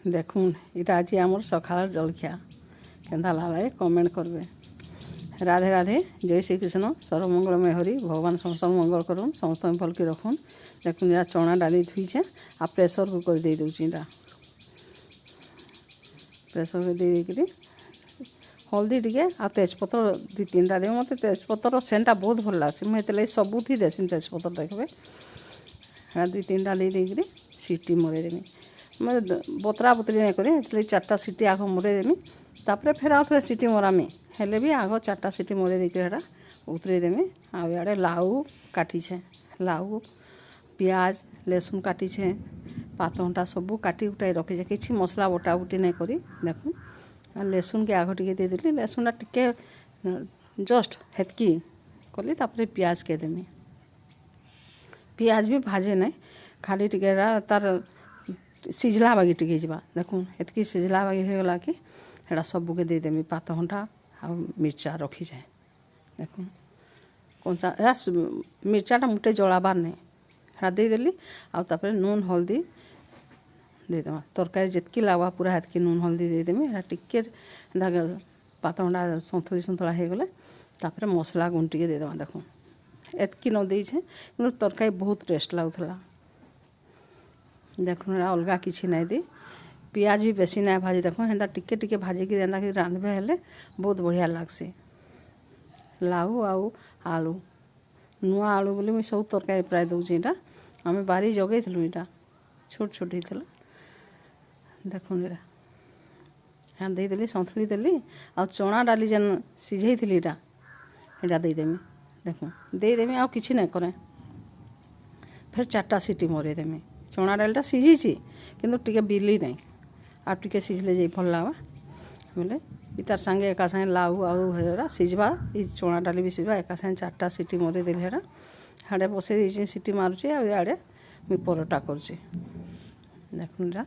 देखुन इटा आज आमर सकाल जलखिया केन्ता लागे कमेंट करबे। राधे राधे, जय श्री कृष्ण, सर्वमंगलमय हरि। भगवान समस्त मंगल करूँ, समस्त भल के रखुन। देखुन या चना डाली धुईछे आ प्रेसर कुकर दे दूची। प्रेसर कुकर दे हल्दी टिके आ तेजपत्र 2-3टा दे। मत तेजपत्र सेंटा बहुत भल लगे, मुझे सबुथी देसी तेजपत्र देखबे। 2-3टा दे सीटी मरेदेमी। मैं बतरा बतरी नहीं करी, 4टा सीटी आग मरेदेमी। तापर फेर आउ थे सीटी मरामी हेले भी आग 4टा सीटी मरे देकर उतरेदेमी। आड़े लाउ काटिछे, लाउ पियाज लहसुन काटिछे, पातघंटा सबू काटी उठाई रखीछे। किसी मसला बटा बुटी नहीं करी। देखुन लहसुन के आग टिके देदेली। लहसुन टिके जस्ट हेतकी कली। तापर पियाज के देमी। पियाज भी भाजे नहीं, खाली टिके तार सिझला बागी टिके जावा। देखुन हेतकी सिझला बागी हो गला कि हेड़ा सबू के देदेमी। पातघंटा आ मिर्चा रखी जाए। देखुन कंचा मिर्चाटा मुटे जलाबार नहीं, हेड़ा देदेली। आउे नून हल्दी देदेमा। तरकारी जितकी लागवा पूरा हेतकी नून हल्दी देदेमी। हेड़ा टिके पातघंटा संतुली संतुला हो गले तापर मसला गुण टिके देदेमा। देखुन एतकी न देछे कि तरकारी बहुत टेस्ट लागुला। देखुन अलगा किसी नहीं दी। पियाज भी बेसी नहीं भाजी। देखो हेन्ता टिके टिके भाजी कि कि रांधबे हेले बहुत बढ़िया लागसी। लाउ आउ आलू नुआ आलू बोली मुझे सब तरकारी प्राय दूची। इटा आम बारी जगेलु, इटा छोट छोट होता। देखुन इटा हाँ देदेली संतुली देली। आ चना डाली जेन सीझे थी इटा इटा देदेमी। देखुन देदेमी आउ किसी नहीं करें। फिर 4टा सीटी मरेदेमी। चना डालटा सीझी किंतु टिके बिली नहीं, आप टिके सीझले जाई भल लगा बोले। इतार संगे एका संगे लाउ आउ हेड़ा सीझबा। ये चना डाली भी सीझबा। एका संगे 4टा सीटी मरे देली। हेड़ा हाड़े बसई देछि सीटी मारुची। आड़े मुई परोटा करछि। देखुन एटा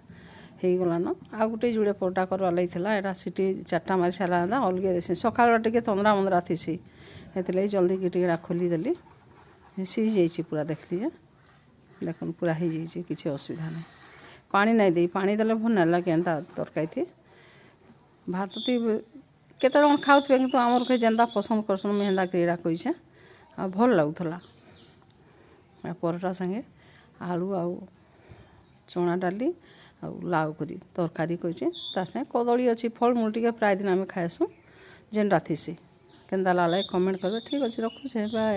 हो गलान। आ गोटे जुड़े परोटा करवा लगी थला। एटा सीटी 4टा मारी सारा अलगे देसी। सकाळ टिके तंद्रा मंद्रा थीसी, हेतिलाई जल्दी की टिके खोली देली। सीझ जाइछि पूरा। देखली देखुन पूरा हो जाइए, किसी असुविधा नहीं। पानी नहीं दे, पानी देले भल नहीं लगे। एंता तरकारी थी भात थी केते जन खाऊे कि आमर के जेन्ता पसंद करसन मुझे हेन्ता कईड़ा कहीछे। आ भल लगुला। परोटा संगे आलू आउ चना डाली आ लाउ करी तरकारी कहीछे। तासे कदली अच्छी फलमूल टिके प्राय दिन आम खाएसु जेनटा थीसी। केन्ता लागे कमेंट करबे। ठीक अच्छे, रखुछे, बाय।